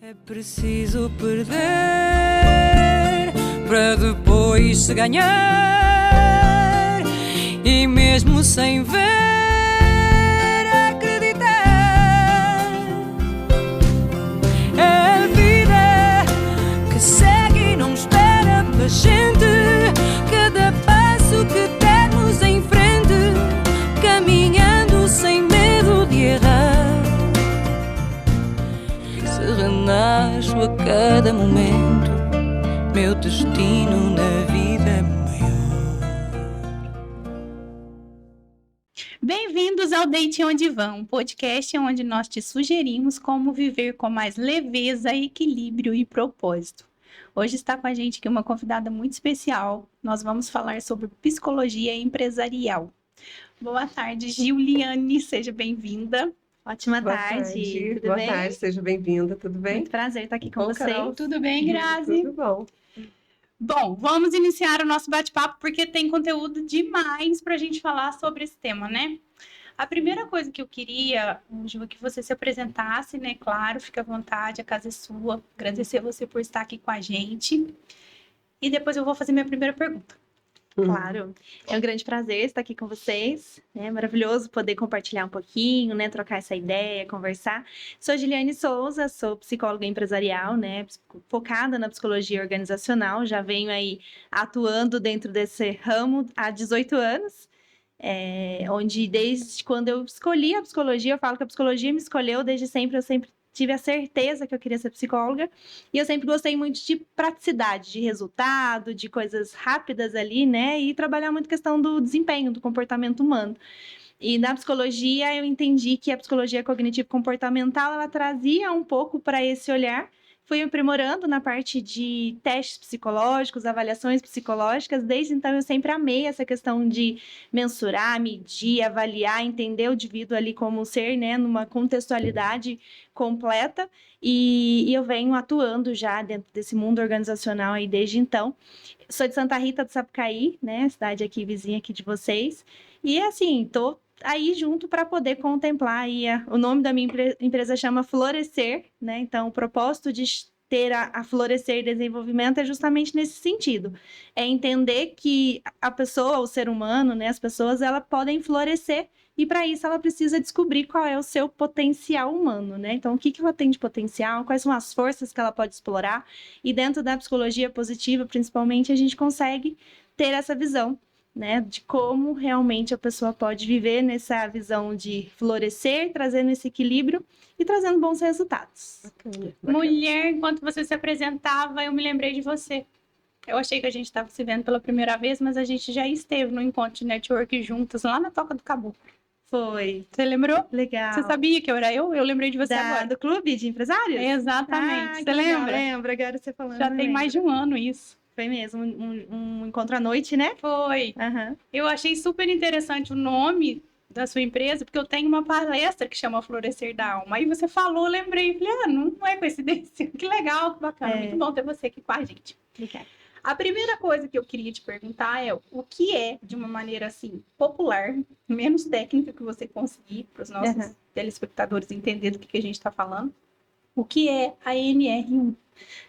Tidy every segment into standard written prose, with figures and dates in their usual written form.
É preciso perder para depois se ganhar, e mesmo sem ver, acreditar. É a vida que segue e não espera pela gente. Cada passo que dermos em frente, caminhando sem medo de errar. Renasço a cada momento, meu destino na vida é maior. Bem-vindos ao Deite Onde Vão, um podcast onde nós te sugerimos como viver com mais leveza, equilíbrio e propósito. Hoje está com a gente aqui uma convidada muito especial. Nós vamos falar sobre psicologia empresarial. Boa tarde, Giuliane, seja bem-vinda. Ótima tarde. Tudo Boa bem? tarde, seja bem-vinda, tudo bem? Muito prazer estar aqui com Bom, vocês. Carol? Tudo bem, Grazi? Tudo bom. Bom, vamos iniciar o nosso bate-papo porque tem conteúdo demais para a gente falar sobre esse tema, né? A primeira coisa que eu queria, Ju, é que você se apresentasse, né? Claro, fica à vontade, a casa é sua. Agradecer você por estar aqui com a gente. E depois eu vou fazer minha primeira pergunta. Claro, é um grande prazer estar aqui com vocês. É maravilhoso poder compartilhar um pouquinho, né? Trocar essa ideia, conversar. Sou Giliane Souza, sou psicóloga empresarial, né? Focada na psicologia organizacional. Já venho aí atuando dentro desse ramo há 18 anos. Onde desde quando eu escolhi a psicologia, eu falo que a psicologia me escolheu desde sempre, eu sempre tive a certeza que eu queria ser psicóloga, e eu sempre gostei muito de praticidade, de resultado, de coisas rápidas ali, né, e trabalhar muito a questão do desempenho, do comportamento humano. E na psicologia eu entendi que a psicologia cognitivo-comportamental, ela trazia um pouco para esse olhar. Fui aprimorando na parte de testes psicológicos, avaliações psicológicas. Desde então, eu sempre amei essa questão de mensurar, medir, avaliar, entender o indivíduo ali como ser, né, numa contextualidade completa. E eu venho atuando já dentro desse mundo organizacional aí desde então. Sou de Santa Rita do Sapucaí, né, cidade aqui vizinha aqui de vocês. E assim, tô aí junto para poder contemplar aí o nome da minha empresa chama Florescer, né? Então, o propósito de ter a Florescer Desenvolvimento é justamente nesse sentido. É entender que a pessoa, o ser humano, né? As pessoas, elas podem florescer e para isso ela precisa descobrir qual é o seu potencial humano, né? Então, o que ela tem de potencial, quais são as forças que ela pode explorar, e dentro da psicologia positiva, principalmente, a gente consegue ter essa visão, né, de como realmente a pessoa pode viver nessa visão de florescer, trazendo esse equilíbrio e trazendo bons resultados. Bacana. Mulher, enquanto você se apresentava, eu me lembrei de você. Eu achei que a gente estava se vendo pela primeira vez, mas a gente já esteve no encontro de network juntas, lá na Toca do Caboclo. Foi. Você lembrou? Legal. Você sabia que eu era eu? Eu lembrei de você agora. Do clube de empresários? Exatamente. Você legal. lembra? Lembro, agora você falando. Já tem mais de um ano isso. Foi mesmo, um encontro à noite, né? Foi. Uhum. Eu achei super interessante o nome da sua empresa, porque eu tenho uma palestra que chama Florescer da Alma. Aí você falou, eu lembrei, falei, não é coincidência. Que legal, que bacana. Muito bom ter você aqui com a gente. Obrigada. A primeira coisa que eu queria te perguntar é o que é, de uma maneira assim, popular, menos técnica que você conseguir, para os nossos telespectadores entenderem do que a gente está falando, o que é a NR1?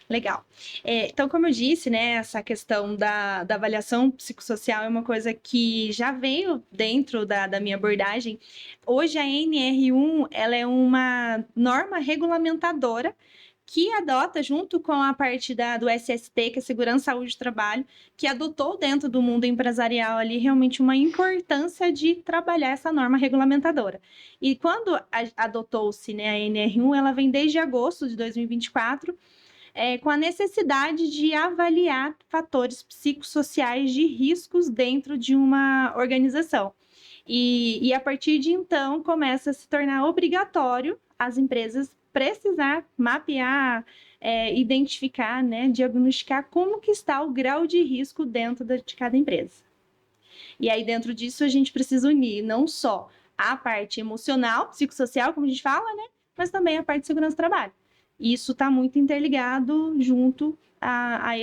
Legal. Então, como eu disse, né, essa questão da avaliação psicossocial é uma coisa que já veio dentro da minha abordagem. Hoje, a NR1, ela é uma norma regulamentadora que adota, junto com a parte do SST, que é Segurança, Saúde e Trabalho, que adotou dentro do mundo empresarial ali realmente uma importância de trabalhar essa norma regulamentadora. E quando adotou-se, né, a NR1, ela vem desde agosto de 2024, com a necessidade de avaliar fatores psicossociais de riscos dentro de uma organização. E a partir de então, começa a se tornar obrigatório as empresas precisar mapear, identificar, né, diagnosticar como que está o grau de risco dentro de cada empresa. E aí, dentro disso, a gente precisa unir não só a parte emocional, psicossocial, como a gente fala, né, mas também a parte de segurança do trabalho. E isso está muito interligado junto a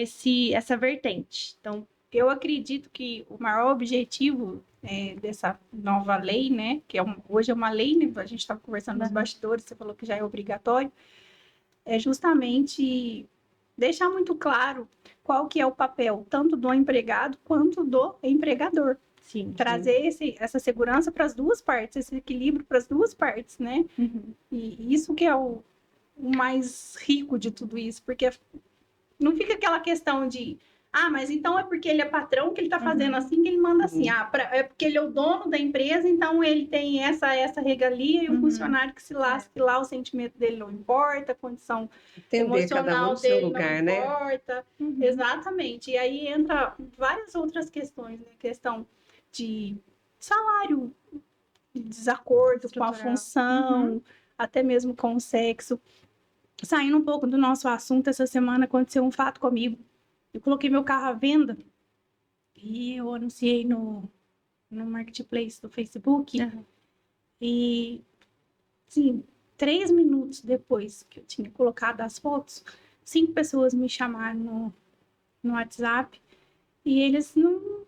essa vertente. Então, eu acredito que o maior objetivo dessa nova lei, né, que hoje é uma lei, né, a gente estava conversando nos bastidores, você falou que já é obrigatório, é justamente deixar muito claro qual que é o papel, tanto do empregado quanto do empregador. Sim. Trazer essa segurança para as duas partes, esse equilíbrio para as duas partes, né? Uhum. E isso que é o mais rico de tudo isso, porque não fica aquela questão de mas então é porque ele é patrão que ele tá fazendo assim, que ele manda assim. É porque ele é o dono da empresa, então ele tem essa regalia, e o funcionário que se lasque lá, o sentimento dele não importa, a condição emocional dele lugar, não importa. Exatamente. E aí entra várias outras questões, né? Questão de salário, de desacordo com a função, até mesmo com o sexo. Saindo um pouco do nosso assunto, essa semana aconteceu um fato comigo. Eu coloquei meu carro à venda e eu anunciei no Marketplace do Facebook. E, sim, 3 minutos depois que eu tinha colocado as fotos, 5 pessoas me chamaram no WhatsApp e eles não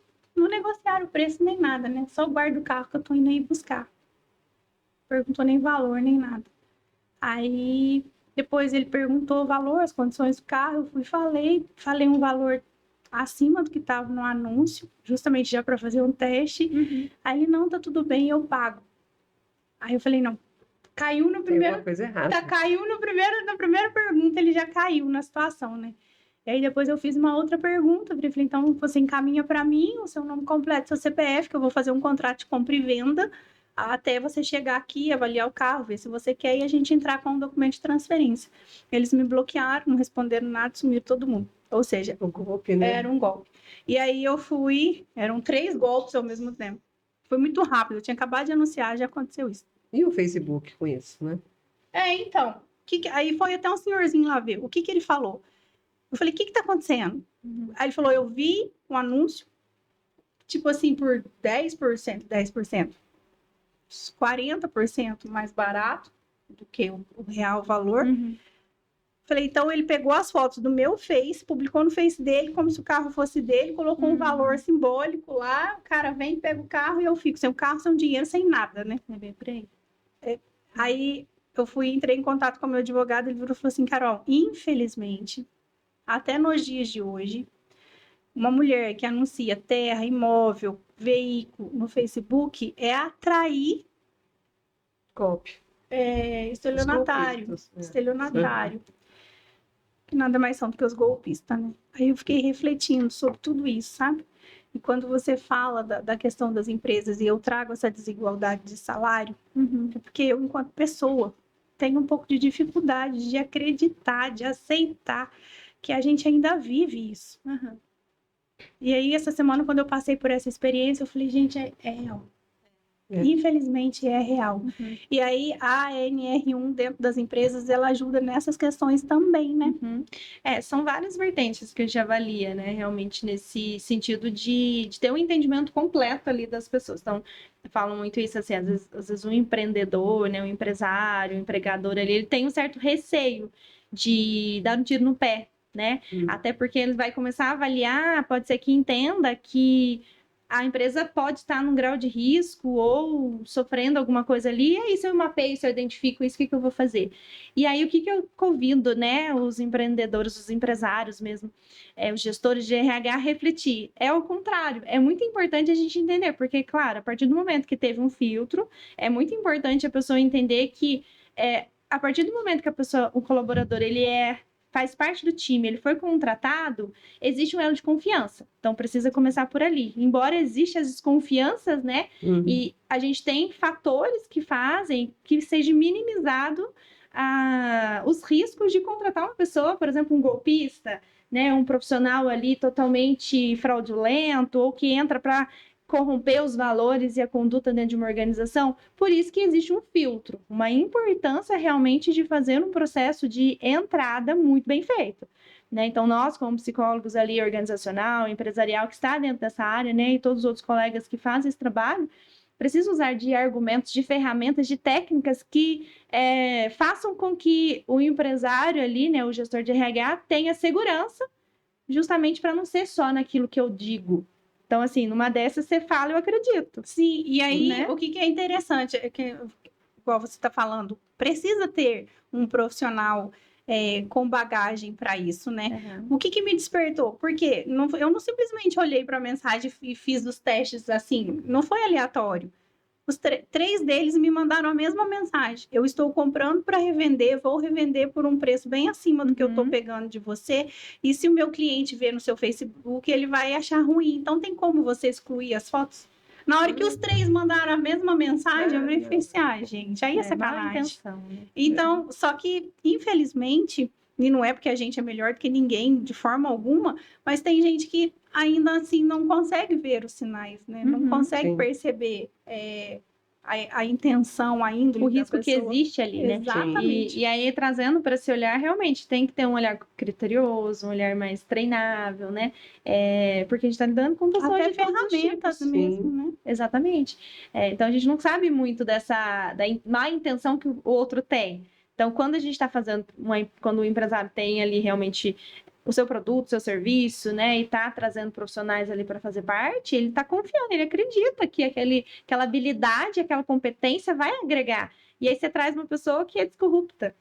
negociaram o preço nem nada, né? Só guarda o carro que eu tô indo aí buscar. Perguntou nem valor, nem nada. Aí... Depois ele perguntou o valor, as condições do carro, eu fui e falei um valor acima do que estava no anúncio, justamente já para fazer um teste. Aí ele, não, tá tudo bem, eu pago. Aí eu falei, não, caiu no primeiro... Tem coisa errada. Caiu na primeira pergunta, ele já caiu na situação, né? E aí depois eu fiz uma outra pergunta, falei, então você encaminha para mim o seu nome completo, seu CPF, que eu vou fazer um contrato de compra e venda, até você chegar aqui, avaliar o carro, ver se você quer e a gente entrar com um documento de transferência. Eles me bloquearam, não responderam nada, sumiram todo mundo. Ou seja, um golpe, né? Era um golpe. E aí eu fui, eram 3 golpes ao mesmo tempo. Foi muito rápido, eu tinha acabado de anunciar, já aconteceu isso. E o Facebook com isso, né? Então, aí foi até um senhorzinho lá ver, o que ele falou? Eu falei, o que tá acontecendo? Aí ele falou, eu vi um anúncio, tipo assim, por 10%, 40% mais barato do que o real valor. Falei, então ele pegou as fotos do meu Face, publicou no Face dele, como se o carro fosse dele, colocou um valor simbólico lá, o cara vem, pega o carro e eu fico sem o carro, sem o dinheiro, sem nada, né? É bem por aí. Aí eu entrei em contato com o meu advogado, ele virou e falou assim, Carol, infelizmente, até nos dias de hoje, uma mulher que anuncia terra, imóvel, veículo no Facebook é atrair golpe. Estelionatário. Estelionatário. Que nada mais são do que os golpistas, né? Aí eu fiquei refletindo sobre tudo isso, sabe? E quando você fala da questão das empresas e eu trago essa desigualdade de salário, é porque eu, enquanto pessoa, tenho um pouco de dificuldade de acreditar, de aceitar que a gente ainda vive isso. E aí, essa semana, quando eu passei por essa experiência, eu falei, gente, é real. Infelizmente, é real. E aí, a ANR1, dentro das empresas, ela ajuda nessas questões também, né? São várias vertentes que a gente avalia, né? Realmente, nesse sentido de ter um entendimento completo ali das pessoas. Então, falam muito isso, assim, às vezes um empreendedor, né? Um empresário, um empregador ali, ele tem um certo receio de dar um tiro no pé, né? Até porque ele vai começar a avaliar, pode ser que entenda que a empresa pode estar num grau de risco ou sofrendo alguma coisa ali, e aí se eu mapeio, se eu identifico isso, o que eu vou fazer? E aí o que eu convido, né, os empreendedores, os empresários mesmo, os gestores de RH a refletir? É o contrário, é muito importante a gente entender, porque, claro, a partir do momento que teve um filtro, é muito importante a pessoa entender que a partir do momento que o colaborador, ele faz parte do time, ele foi contratado, existe um elo de confiança. Então, precisa começar por ali. Embora existam as desconfianças, né? E a gente tem fatores que fazem que seja minimizado os riscos de contratar uma pessoa, por exemplo, um golpista, né? Um profissional ali totalmente fraudulento ou que entra para corromper os valores e a conduta dentro de uma organização. Por isso que existe um filtro, uma importância realmente de fazer um processo de entrada muito bem feito, né? Então, nós, como psicólogos ali, organizacional, empresarial, que está dentro dessa área, né, e todos os outros colegas que fazem esse trabalho, precisam usar de argumentos, de ferramentas, de técnicas que façam com que o empresário ali, né, o gestor de RH, tenha segurança, justamente para não ser só naquilo que eu digo. Então, assim, numa dessas você fala, eu acredito. Sim, e aí, né? O que é interessante é que, igual você está falando, precisa ter um profissional com bagagem para isso, né? Uhum. O que me despertou? Porque eu não simplesmente olhei para a mensagem e fiz os testes assim, não foi aleatório. Os 3 deles me mandaram a mesma mensagem. Eu estou comprando para revender, vou revender por um preço bem acima do que eu estou pegando de você. E se o meu cliente ver no seu Facebook, ele vai achar ruim. Então, tem como você excluir as fotos? Na hora que os 3 mandaram a mesma mensagem, eu falei assim, gente, aí é Má sacanagem. intenção, né? Então, só que, infelizmente, e não é porque a gente é melhor do que ninguém, de forma alguma, mas tem gente que ainda assim não consegue ver os sinais, né? Não consegue Sim. perceber a intenção, a índole O da risco que pessoa. existe ali, né? Exatamente. E aí, trazendo para esse olhar, realmente tem que ter um olhar criterioso, um olhar mais treinável, né? Porque a gente está lidando com pessoas Até de todos os ferramentas tipos. mesmo, né? Exatamente. Então, a gente não sabe muito da má intenção que o outro tem. Então, quando a gente está fazendo, quando o empresário tem ali realmente o seu produto, o seu serviço, né, e está trazendo profissionais ali para fazer parte, ele está confiando, ele acredita que aquela habilidade, aquela competência vai agregar. E aí você traz uma pessoa que é descorrupta.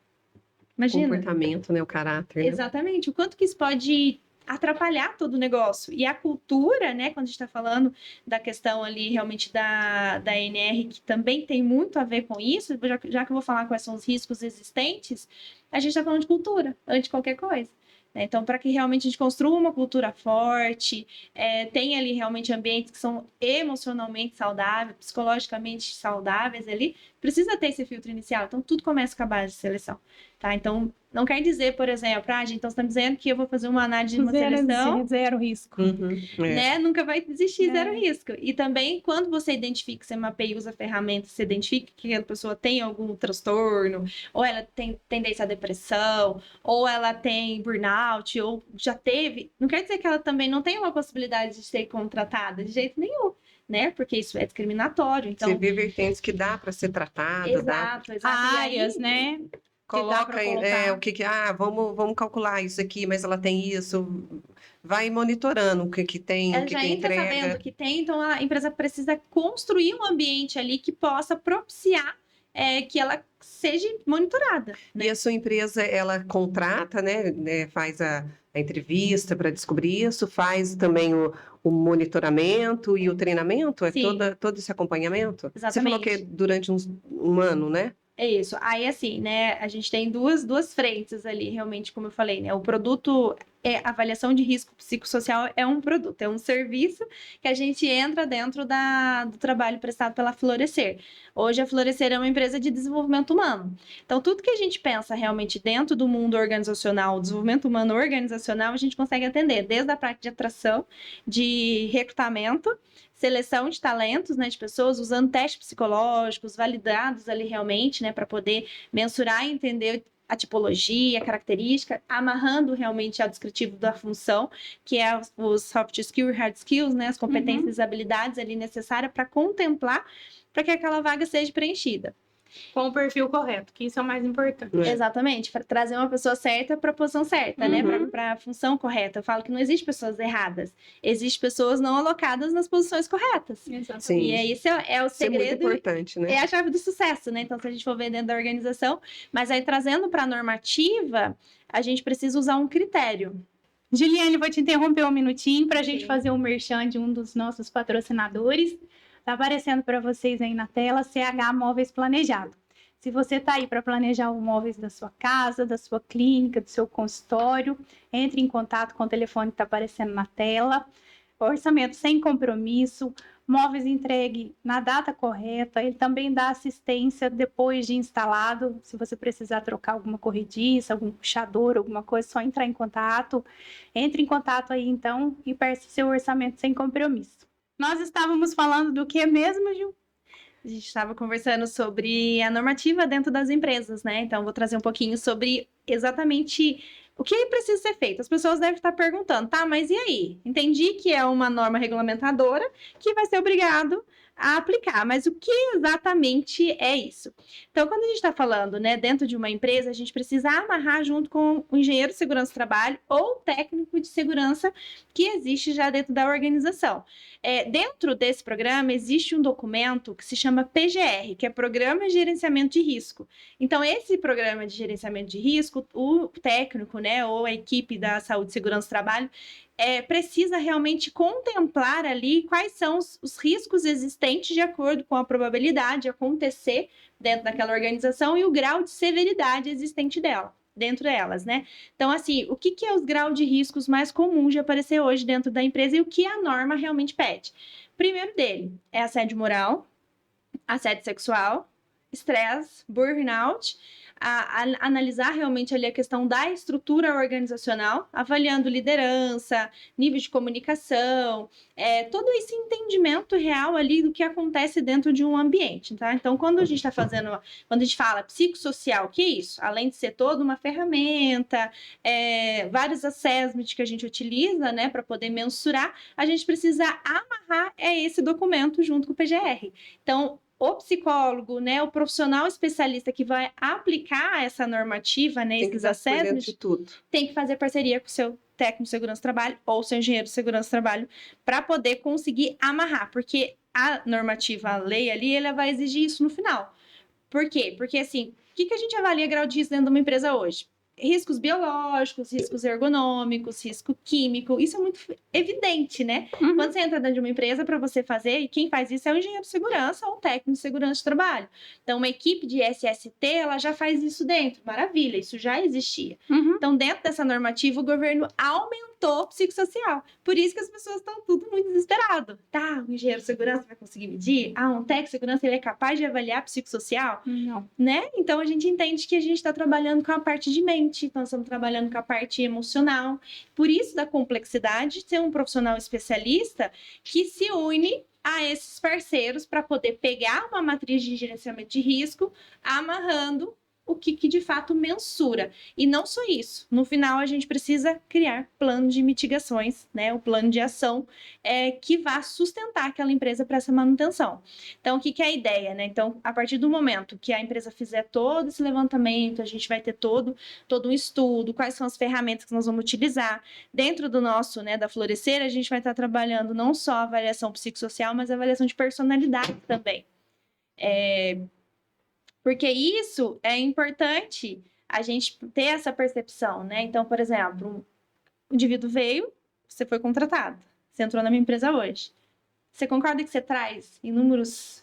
Imagina. Comportamento, né? O caráter, né? Exatamente. O quanto que isso pode atrapalhar todo o negócio. E a cultura, né, quando a gente está falando da questão ali realmente da NR, que também tem muito a ver com isso, já que eu vou falar quais são os riscos existentes, a gente está falando de cultura, antes de qualquer coisa. Então, para que realmente a gente construa uma cultura forte, tenha ali realmente ambientes que são emocionalmente saudáveis, psicologicamente saudáveis ali, precisa ter esse filtro inicial. Então, tudo começa com a base de seleção. Tá? Então, não quer dizer, por exemplo, gente, então você está dizendo que eu vou fazer uma análise de uma seleção... Zero risco. Né? Nunca vai existir zero risco. E também, quando você identifica, você mapeia e usa ferramentas, você identifica que a pessoa tem algum transtorno, ou ela tem tendência à depressão, ou ela tem burnout, ou já teve, não quer dizer que ela também não tem uma possibilidade de ser contratada de jeito nenhum. Né? Porque isso é discriminatório. Então... Você vê vertentes que dá para ser tratada, Exato. Áreas, né? Coloca o que vamos calcular isso aqui, mas ela tem isso, vai monitorando o que tem, o que já entra entrega. sabendo o que tem, então a empresa precisa construir um ambiente ali que possa propiciar que ela seja monitorada. Né? E a sua empresa, ela contrata, né, faz a entrevista para descobrir isso, faz também o monitoramento e o treinamento, todo esse acompanhamento? Exatamente. Você falou que é durante um ano, né? É isso. Aí, assim, né, a gente tem duas frentes ali, realmente, como eu falei, né? O produto, avaliação de risco psicossocial é um produto, é um serviço que a gente entra dentro do trabalho prestado pela Florescer. Hoje, a Florescer é uma empresa de desenvolvimento humano. Então, tudo que a gente pensa realmente dentro do mundo organizacional, desenvolvimento humano organizacional, a gente consegue atender, desde a parte de atração, de recrutamento, seleção de talentos, né, de pessoas, usando testes psicológicos, validados ali realmente, né, para poder mensurar e entender a tipologia, a característica, amarrando realmente ao descritivo da função, que é os soft skills e hard skills, né, as competências e habilidades ali necessárias para contemplar para que aquela vaga seja preenchida. Com o perfil correto, que isso é o mais importante. Exatamente, para trazer uma pessoa certa para a posição certa, né? Para a função correta. Eu falo que não existe pessoas erradas, existem pessoas não alocadas nas posições corretas. Exatamente. Sim. E esse é o segredo. Isso é muito importante, né? É a chave do sucesso, né? Então, se a gente for ver dentro da organização, mas aí trazendo para a normativa, a gente precisa usar um critério. Juliane, vou te interromper um minutinho para a gente fazer um merchan de um dos nossos patrocinadores. Está aparecendo para vocês aí na tela, CH Móveis Planejado. Se você está aí para planejar os móveis da sua casa, da sua clínica, do seu consultório, entre em contato com o telefone que está aparecendo na tela. Orçamento sem compromisso, móveis entregue na data correta. Ele também dá assistência depois de instalado. Se você precisar trocar alguma corrediça, algum puxador, alguma coisa, é só entrar em contato. Entre em contato aí então e peça seu orçamento sem compromisso. Nós estávamos falando do que mesmo, Gil? A gente estava conversando sobre a normativa dentro das empresas, né? Então, vou trazer um pouquinho sobre exatamente o que precisa ser feito. As pessoas devem estar perguntando, tá, mas e aí? Entendi que é uma norma regulamentadora que vai ser obrigado a aplicar. Mas o que exatamente é isso? Então, quando a gente está falando, né, dentro de uma empresa, a gente precisa amarrar junto com o engenheiro de segurança do trabalho ou técnico de segurança que existe já dentro da organização. Dentro desse programa, existe um documento que se chama PGR, que é Programa de Gerenciamento de Risco. Então, esse programa de gerenciamento de risco, o técnico, né, ou a equipe da saúde e segurança do trabalho, precisa realmente contemplar ali quais são os riscos existentes de acordo com a probabilidade de acontecer dentro daquela organização e o grau de severidade existente dentro delas, né? Então, assim, o que é os graus de riscos mais comuns de aparecer hoje dentro da empresa e o que a norma realmente pede? Primeiro dele é assédio moral, assédio sexual, estresse, burnout, analisar realmente ali a questão da estrutura organizacional, avaliando liderança, nível de comunicação, todo esse entendimento real ali do que acontece dentro de um ambiente, tá? Então, quando a gente fala psicossocial, o que é isso? Além de ser toda uma ferramenta, vários assessments que a gente utiliza, né, para poder mensurar, a gente precisa amarrar esse documento junto com o PGR. Então, o psicólogo, né, o profissional especialista que vai aplicar essa normativa, né, esses assessments, de tudo. tem que fazer parceria com o seu técnico de segurança do trabalho ou seu engenheiro de segurança do trabalho para poder conseguir amarrar, porque a normativa, a lei ali, ela vai exigir isso no final. Por quê? Porque, assim, o que a gente avalia grau de risco dentro de uma empresa hoje? Riscos biológicos, riscos ergonômicos, risco químico, isso é muito evidente, né? Uhum. Quando você entra dentro de uma empresa para você fazer, e quem faz isso é o engenheiro de segurança ou o técnico de segurança de trabalho. Então, uma equipe de SST, ela já faz isso dentro, maravilha, isso já existia. Uhum. Então, dentro dessa normativa, o governo aumentou o psicossocial. Por isso que as pessoas estão tudo muito desesperado. Tá, o engenheiro de segurança vai conseguir medir? Um técnico de segurança, ele é capaz de avaliar psicossocial? Não. Né? Então, a gente entende que a gente está trabalhando com a parte de mente, então estamos trabalhando com a parte emocional. Por isso, da complexidade de ser um profissional especialista que se une a esses parceiros para poder pegar uma matriz de gerenciamento de risco, amarrando o que de fato mensura. E não só isso. No final, a gente precisa criar plano de mitigações, né? O plano de ação que vá sustentar aquela empresa para essa manutenção. Então, o que é a ideia, né? Então, a partir do momento que a empresa fizer todo esse levantamento, a gente vai ter todo um estudo, quais são as ferramentas que nós vamos utilizar. Dentro do nosso, né, da Florescer, a gente vai estar trabalhando não só a avaliação psicossocial, mas a avaliação de personalidade também. Porque isso é importante a gente ter essa percepção, né? Então, por exemplo, o indivíduo veio, você foi contratado, você entrou na minha empresa hoje. Você concorda que você traz inúmeras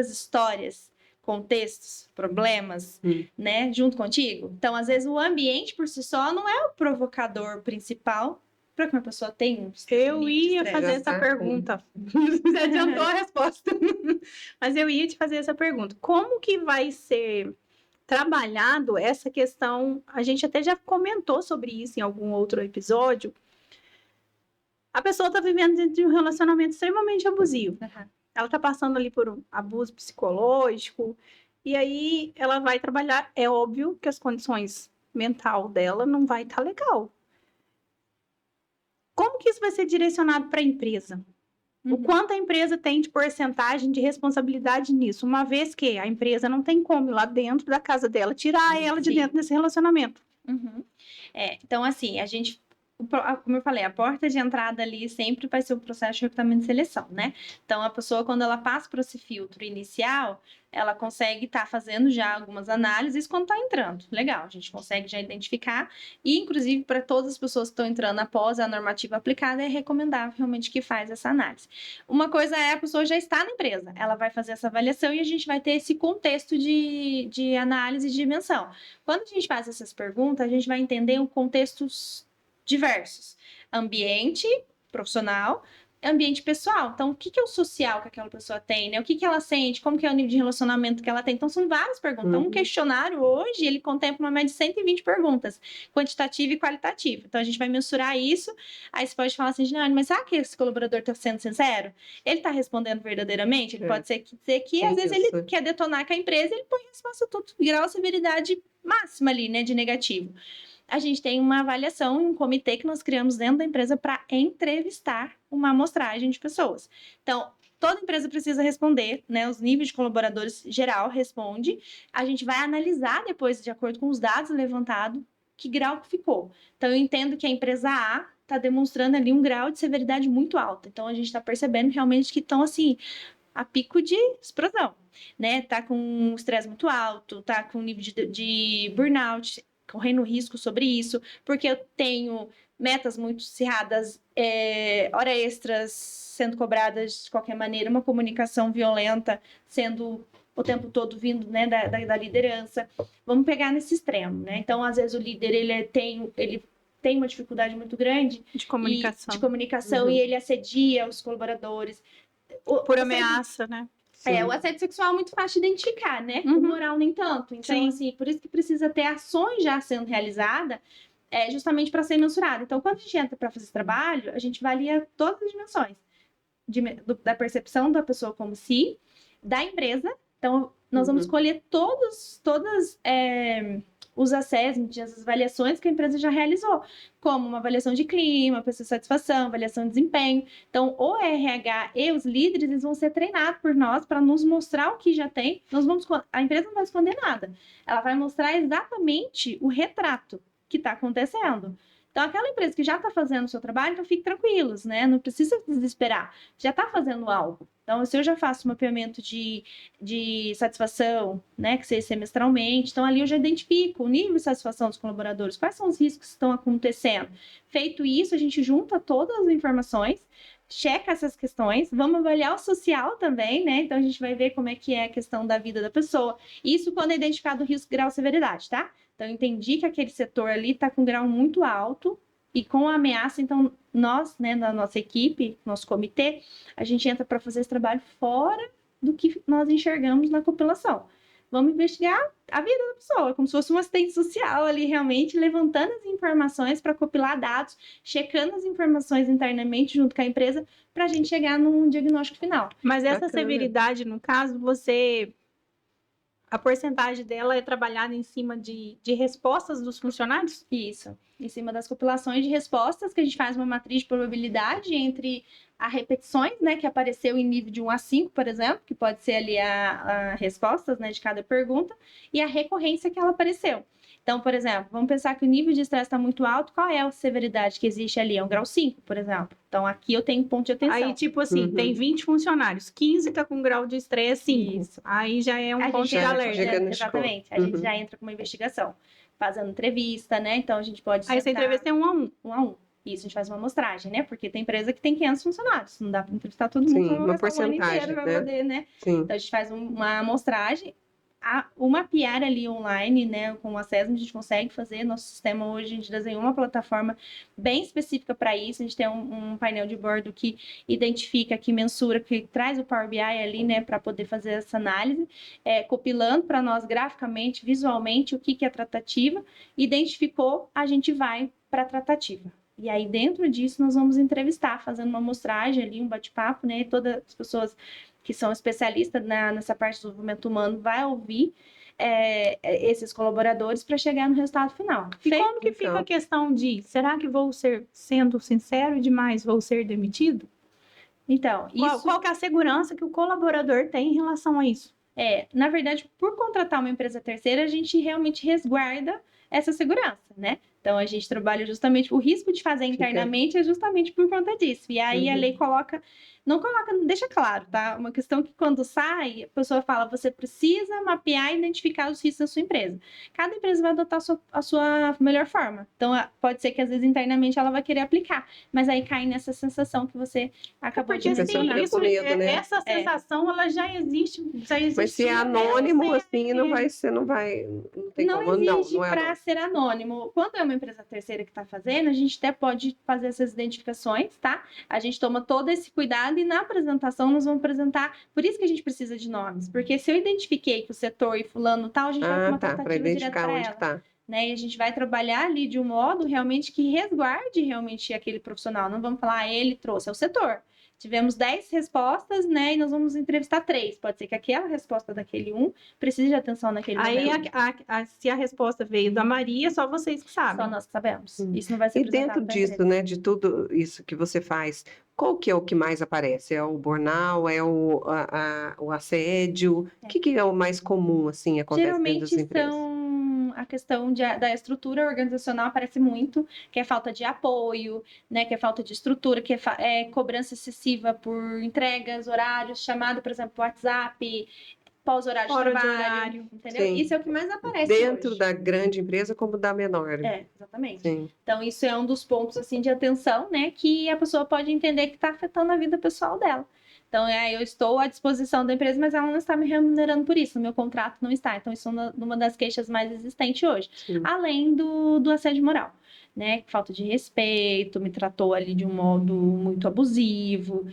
histórias, contextos, problemas, né, junto contigo? Então, às vezes, o ambiente por si só não é o provocador principal para que uma pessoa tenha Eu ia fazer essa pergunta. Você adiantou a resposta. Mas eu ia te fazer essa pergunta. Como que vai ser trabalhado essa questão? A gente até já comentou sobre isso em algum outro episódio. A pessoa está vivendo dentro de um relacionamento extremamente abusivo. Uhum. Ela está passando ali por um abuso psicológico. E aí ela vai trabalhar. É óbvio que as condições mental dela não vai estar legal. Como que isso vai ser direcionado para a empresa? O quanto a empresa tem de porcentagem de responsabilidade nisso, uma vez que a empresa não tem como ir lá dentro da casa dela, tirar ela de dentro desse relacionamento. Então, assim, a gente, como eu falei, a porta de entrada ali sempre vai ser o processo de recrutamento e seleção, né? Então, a pessoa, quando ela passa por esse filtro inicial, ela consegue estar fazendo já algumas análises quando está entrando. Legal, a gente consegue já identificar e, inclusive, para todas as pessoas que estão entrando após a normativa aplicada, é recomendável realmente que faz essa análise. Uma coisa é a pessoa já está na empresa, ela vai fazer essa avaliação e a gente vai ter esse contexto de análise de dimensão. Quando a gente faz essas perguntas, a gente vai entender um contextos diversos. Ambiente profissional, ambiente pessoal. Então, o que é o social que aquela pessoa tem, né? O que ela sente, como que é o nível de relacionamento que ela tem. Então, são várias perguntas. Então, um questionário hoje, ele contempla uma média de 120 perguntas, quantitativa e qualitativa. Então, a gente vai mensurar isso. Aí você pode falar assim, Gileane, mas será que esse colaborador está sendo sincero? Ele está respondendo verdadeiramente? Ele pode dizer que, às vezes, ele quer detonar com a empresa, ele põe a resposta tudo, grau de severidade máxima ali, né, de negativo. A gente tem uma avaliação em um comitê que nós criamos dentro da empresa para entrevistar uma amostragem de pessoas. Então, toda empresa precisa responder, né? Os níveis de colaboradores geral responde. A gente vai analisar depois, de acordo com os dados levantados, que grau que ficou. Então, eu entendo que a empresa A está demonstrando ali um grau de severidade muito alto. Então, a gente está percebendo realmente que estão, assim, a pico de explosão, né? Tá com um estresse muito alto, tá com nível de burnout, correndo risco sobre isso, porque eu tenho metas muito acirradas, horas extras sendo cobradas de qualquer maneira, uma comunicação violenta sendo o tempo todo vindo, né, da liderança. Vamos pegar nesse extremo, né? Então, às vezes, o líder, ele tem uma dificuldade muito grande De comunicação. de comunicação e ele assedia os colaboradores. Por ameaça, né? O assédio sexual é muito fácil de identificar, né? O moral nem tanto. Então, Sim. assim, por isso que precisa ter ações já sendo realizadas, justamente para ser mensurada. Então, quando a gente entra para fazer esse trabalho, a gente avalia todas as dimensões da percepção da pessoa como si, da empresa. Então, nós vamos escolher todos os assessments, as avaliações que a empresa já realizou, como uma avaliação de clima, pessoa de satisfação, avaliação de desempenho. Então, o RH e os líderes, eles vão ser treinados por nós para nos mostrar o que já tem. A empresa não vai esconder nada. Ela vai mostrar exatamente o retrato que está acontecendo. Então, aquela empresa que já está fazendo o seu trabalho, então fique tranquilos, né? Não precisa desesperar. Já está fazendo algo. Então, se eu já faço um mapeamento de satisfação, né, que seja semestralmente, então ali eu já identifico o nível de satisfação dos colaboradores, quais são os riscos que estão acontecendo. Feito isso, a gente junta todas as informações, checa essas questões, vamos avaliar o social também, né? Então, a gente vai ver como é que é a questão da vida da pessoa. Isso quando é identificado o risco, grau, severidade, tá? Então, eu entendi que aquele setor ali está com um grau muito alto e com a ameaça, então, nós, né, na nossa equipe, nosso comitê, a gente entra para fazer esse trabalho fora do que nós enxergamos na compilação. Vamos investigar a vida da pessoa, como se fosse um assistente social ali, realmente, levantando as informações para compilar dados, checando as informações internamente junto com a empresa, para a gente chegar num diagnóstico final. Mas essa severidade, no caso, a porcentagem dela é trabalhada em cima de respostas dos funcionários? Isso, em cima das compilações de respostas, que a gente faz uma matriz de probabilidade entre as repetições, né, que apareceu em nível de 1 a 5, por exemplo, que pode ser ali a respostas, né, de cada pergunta, e a recorrência que ela apareceu. Então, por exemplo, vamos pensar que o nível de estresse está muito alto, qual é a severidade que existe ali? É um grau 5, por exemplo. Então, aqui eu tenho ponto de atenção. Aí, tipo assim, tem 20 funcionários, 15 tá com grau de estresse 5. Isso. Aí já é um ponto de alerta. Exatamente. A gente já entra com uma investigação, fazendo entrevista, né? Então, a gente pode... Aí essa entrevista é 1 a 1. 1 a 1. Isso, a gente faz uma amostragem, né? Porque tem empresa que tem 500 funcionários. Não dá para entrevistar todo mundo. Sim, uma porcentagem, né? Poder, né? Sim. Então, a gente faz uma amostragem. O mapear ali online, né, com o Assessment, a gente consegue fazer. Nosso sistema hoje, a gente desenhou uma plataforma bem específica para isso. A gente tem um painel de bordo que identifica, que mensura, que traz o Power BI ali, né, para poder fazer essa análise, compilando para nós graficamente, visualmente, o que é tratativa. Identificou, a gente vai para a tratativa. E aí, dentro disso, nós vamos entrevistar, fazendo uma amostragem ali, um bate-papo, né, todas as pessoas que são especialistas nessa parte do desenvolvimento humano, vai ouvir esses colaboradores para chegar no resultado final. E como que fica a questão de, será que vou ser, sendo sincero demais, vou ser demitido? Então, qual que é a segurança que o colaborador tem em relação a isso? Na verdade, por contratar uma empresa terceira, a gente realmente resguarda essa segurança, né? Então, a gente trabalha justamente, o risco de fazer internamente é justamente por conta disso. E aí, a lei deixa claro, tá? Uma questão que quando sai, a pessoa fala, você precisa mapear e identificar os riscos da sua empresa. Cada empresa vai adotar a sua melhor forma. Então, pode ser que às vezes internamente ela vai querer aplicar, mas aí cai nessa sensação que você acabou de mencionar. Essa sensação, ela já existe. Mas se é anônimo, assim, não tem como, não existe para ser anônimo. Quando é uma empresa terceira que está fazendo, a gente até pode fazer essas identificações, tá? A gente toma todo esse cuidado e na apresentação nós vamos apresentar, por isso que a gente precisa de nomes, porque se eu identifiquei que o setor e fulano tal, a gente vai com uma tratativa direto para ela. Tá. Né? E a gente vai trabalhar ali de um modo realmente que resguarde realmente aquele profissional. Não vamos falar, ele trouxe, é o setor. tivemos 10 respostas, né? E nós vamos entrevistar 3. Pode ser que aquela resposta daquele precise de atenção naquele Aí, momento. se a resposta veio da Maria, só vocês que sabem. Só nós que sabemos. Isso não vai ser E dentro apresentado pra disso, empresa. né, de tudo isso que você faz, qual que é o que mais aparece? É o burnout? É o assédio? O que é o mais comum, assim, acontece dentro das Geralmente empresas? são a questão da estrutura organizacional aparece muito, que é falta de apoio, né? Que é falta de estrutura, que é cobrança excessiva por entregas, horários, chamada, por exemplo, WhatsApp, pós-horário de Fora de trabalho, horário. entendeu? Sim. Isso é o que mais aparece Dentro hoje. da grande empresa como da menor. Exatamente. Sim. Então, isso é um dos pontos, assim, de atenção, né? Que a pessoa pode entender que está afetando a vida pessoal dela. Então, eu estou à disposição da empresa, mas ela não está me remunerando por isso. No meu contrato não está. Então, isso é uma das queixas mais existentes hoje. Sim. Além do assédio moral, né? Falta de respeito, me tratou ali de um modo muito abusivo.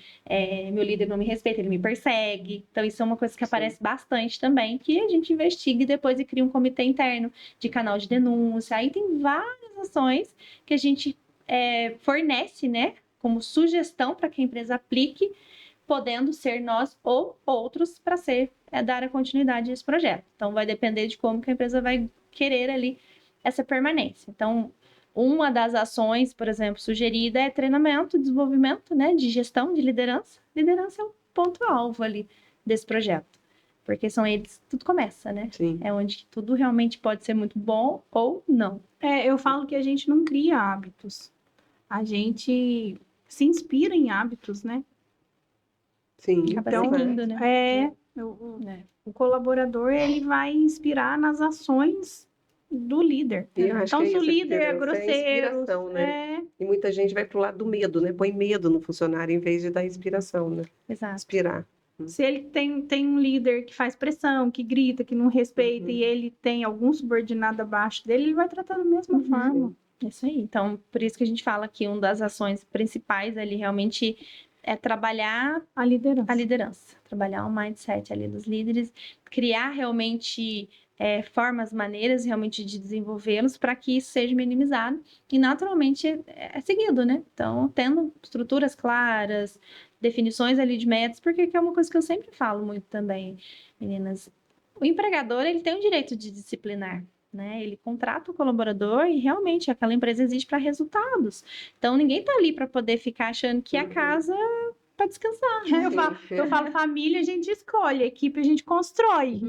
Meu líder não me respeita, ele me persegue. Então, isso é uma coisa que Sim. aparece bastante também, que a gente investiga e depois cria um comitê interno de canal de denúncia. Aí tem várias ações que a gente fornece, né? Como sugestão para que a empresa aplique, podendo ser nós ou outros para dar a continuidade a esse projeto. Então, vai depender de como que a empresa vai querer ali essa permanência. Então, uma das ações, por exemplo, sugerida é treinamento, desenvolvimento, né, de gestão, de liderança. Liderança é um ponto-alvo ali desse projeto, porque são eles, tudo começa, né? Sim. É onde tudo realmente pode ser muito bom ou não. Eu falo que a gente não cria hábitos. A gente se inspira em hábitos, né? Sim. Acaba Então, seguindo, né? O colaborador, ele vai inspirar nas ações do líder. E eu acho Então, que se o essa líder é diferença grosseiro, inspiração, né? E muita gente vai pro lado do medo, né? Põe medo no funcionário em vez de dar inspiração, né? Exato. Inspirar. se ele tem um líder que faz pressão, que grita, que não respeita, e ele tem algum subordinado abaixo dele, ele vai tratar da mesma forma. Isso aí. Então, por isso que a gente fala que uma das ações principais ali realmente é trabalhar A liderança. trabalhar o mindset ali dos líderes, criar realmente formas, maneiras realmente de desenvolvê-los para que isso seja minimizado e naturalmente é seguido, né? Então, tendo estruturas claras, definições ali de metas, porque é uma coisa que eu sempre falo muito também, meninas. O empregador, ele tem o direito de disciplinar, né? Ele contrata o colaborador e realmente aquela empresa existe para resultados. Então, ninguém tá ali para poder ficar achando que a casa para descansar. Eu falo família, a gente escolhe, equipe a gente constrói.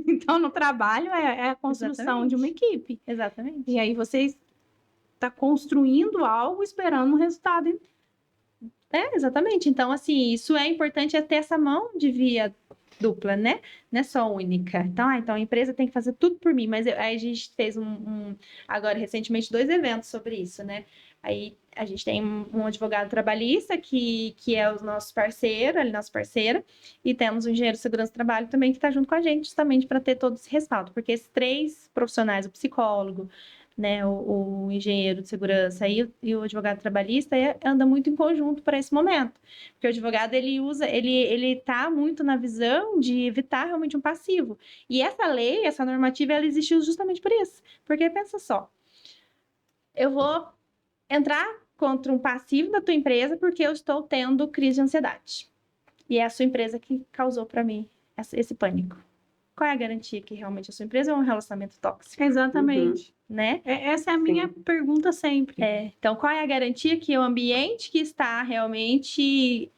Então, no trabalho é a construção de uma equipe. Exatamente. E aí você está construindo algo esperando um resultado. Exatamente. Então, assim, isso é importante ter essa mão de via dupla, né? Não é só única. Então a empresa tem que fazer tudo por mim. Mas aí a gente fez agora, recentemente, 2 eventos sobre isso, né? Aí a gente tem um advogado trabalhista que é o nosso parceiro, ele é nosso parceiro, e temos um engenheiro de segurança do trabalho também que está junto com a gente, justamente para ter todo esse respaldo, porque esses 3 profissionais, o psicólogo, né, o engenheiro de segurança e o advogado trabalhista anda muito em conjunto para esse momento, porque o advogado ele tá muito na visão de evitar realmente um passivo, e essa lei, essa normativa, ela existiu justamente por isso, porque pensa só, eu vou entrar contra um passivo da tua empresa porque eu estou tendo crise de ansiedade. E é a sua empresa que causou para mim esse pânico. Qual é a garantia que realmente a sua empresa é um relacionamento tóxico? Exatamente. Né? Essa é a minha pergunta sempre. Então, qual é a garantia que o ambiente que está realmente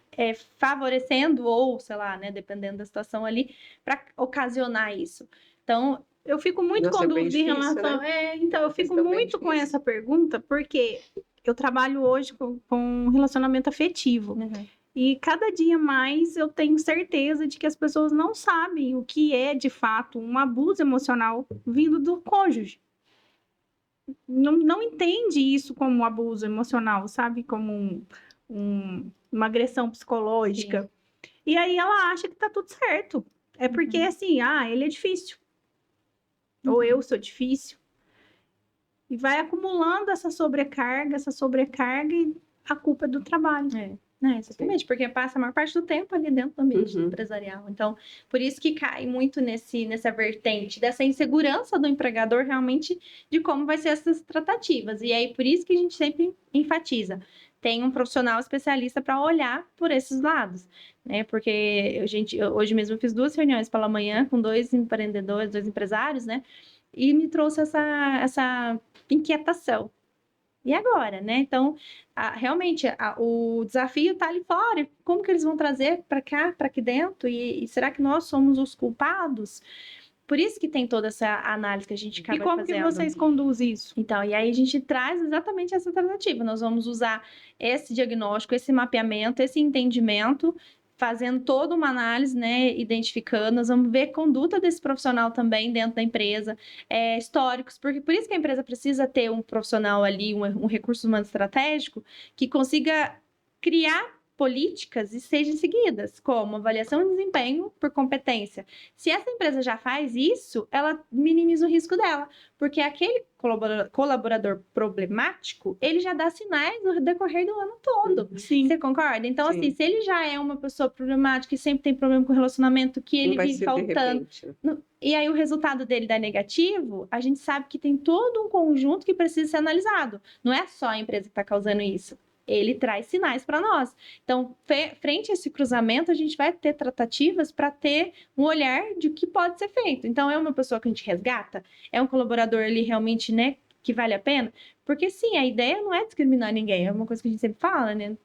favorecendo ou, sei lá, né, dependendo da situação ali, para ocasionar isso? Então, eu fico muito com dúvida em relação... Né? Então, eu fico muito com essa pergunta, porque eu trabalho hoje com relacionamento afetivo. E cada dia mais eu tenho certeza de que as pessoas não sabem o que é, de fato, um abuso emocional vindo do cônjuge. Não entende isso como um abuso emocional, sabe? Como uma agressão psicológica. Sim. E aí ela acha que tá tudo certo. É porque, assim, ele é difícil. Ou eu sou difícil. E vai acumulando essa sobrecarga e a culpa é do trabalho. Exatamente, porque passa a maior parte do tempo ali dentro do ambiente empresarial. Então, por isso que cai muito nessa vertente, dessa insegurança do empregador realmente de como vai ser essas tratativas. E aí, por isso que a gente sempre enfatiza. tem um profissional especialista para olhar por esses lados, né? Porque hoje mesmo eu fiz 2 reuniões pela manhã com 2 empreendedores, 2 empresários, né? E me trouxe essa inquietação. E agora, né? Então, realmente, o desafio está ali fora. Como que eles vão trazer para cá, para aqui dentro? E será que nós somos os culpados? Por isso que tem toda essa análise que a gente acaba fazendo. E como que vocês conduzem isso? Então, e aí a gente traz exatamente essa alternativa. Nós vamos usar esse diagnóstico, esse mapeamento, esse entendimento, fazendo toda uma análise, né, identificando. Nós vamos ver a conduta desse profissional também dentro da empresa, históricos, porque por isso que a empresa precisa ter um profissional ali, um recurso humano estratégico, que consiga criar políticas e sejam seguidas, como avaliação de desempenho por competência. Se essa empresa já faz isso, ela minimiza o risco dela, porque aquele colaborador problemático, ele já dá sinais no decorrer do ano todo. Sim. Você concorda? Então, Sim. assim, se ele já é uma pessoa problemática, que sempre tem problema com o relacionamento, que ele vive faltando, e aí o resultado dele dá negativo, a gente sabe que tem todo um conjunto que precisa ser analisado. Não é só a empresa que está causando isso. Ele traz sinais para nós. Então, frente a esse cruzamento, a gente vai ter tratativas para ter um olhar de o que pode ser feito. Então, é uma pessoa que a gente resgata? É um colaborador ali realmente, né, que vale a pena? Porque, sim, a ideia não é discriminar ninguém. É uma coisa que a gente sempre fala, né?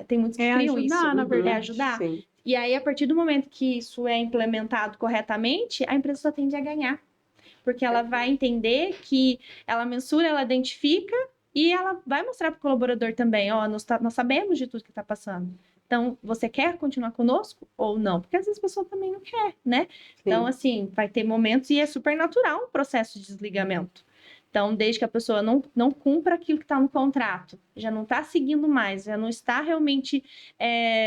Tem muitos que criam isso. Na verdade. É ajudar. Sim. E aí, a partir do momento que isso é implementado corretamente, a empresa só tende a ganhar. Porque ela vai entender que ela mensura, ela identifica, e ela vai mostrar para o colaborador também, nós sabemos de tudo que está passando. Então, você quer continuar conosco ou não? Porque às vezes a pessoa também não quer, né? Sim. Então, assim, vai ter momentos e é super natural um processo de desligamento. Então, desde que a pessoa não cumpra aquilo que está no contrato, já não está seguindo mais, já não está realmente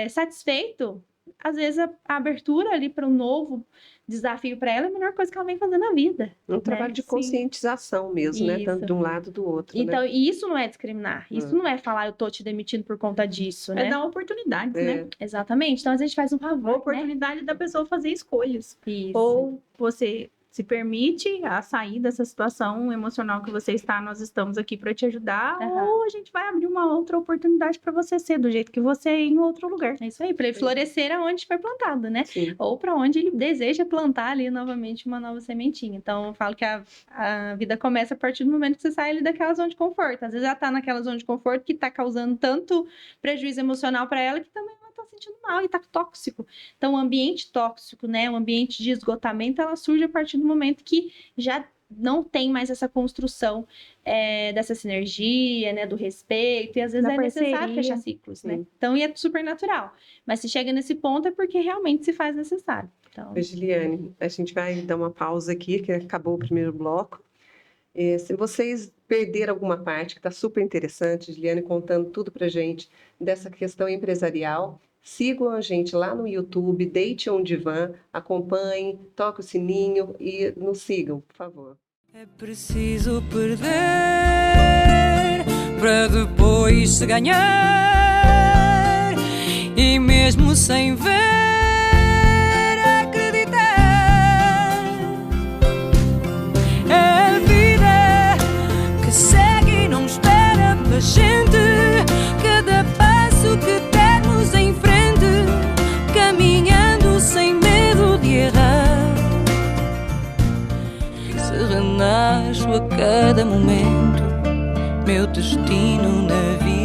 satisfeito, às vezes a abertura ali para um novo desafio para ela é a melhor coisa que ela vem fazer na vida. Um trabalho de conscientização mesmo, né? Tanto de um lado e do outro. Então, né? e isso não é discriminar. Isso não é falar, eu tô te demitindo por conta disso, né? É dar oportunidades, né? Exatamente. Então, a gente faz um favor, A oportunidade da pessoa fazer escolhas. Isso. Ou você se permite a sair dessa situação emocional que você está, nós estamos aqui para te ajudar, ou a gente vai abrir uma outra oportunidade para você ser do jeito que você é em outro lugar. É isso aí, para ele florescer aonde foi plantado, né? Sim. Ou para onde ele deseja plantar ali novamente uma nova sementinha. Então, eu falo que a vida começa a partir do momento que você sai ali daquela zona de conforto. Às vezes ela tá naquela zona de conforto que tá causando tanto prejuízo emocional para ela que também tá sentindo mal e tá tóxico. Então, o ambiente tóxico, né, o ambiente de esgotamento, ela surge a partir do momento que já não tem mais essa construção dessa sinergia, né, do respeito, e às vezes Da necessário parceria. fechar ciclos, né? Então, e é super natural. Mas se chega nesse ponto é porque realmente se faz necessário. Então, Giliane, a gente vai dar uma pausa aqui, que acabou o primeiro bloco. Se vocês perderam alguma parte, que está super interessante, Giliane contando tudo pra gente dessa questão empresarial, sigam a gente lá no YouTube, Deite um Divã, acompanhem, toque o sininho e nos sigam, por favor. É preciso perder para depois se ganhar, e mesmo sem ver, acreditar. É a vida que segue e não espera pela gente. Cada passo que dermos em frente, caminhando sem medo de errar. Se renasço a cada momento, meu destino na vida.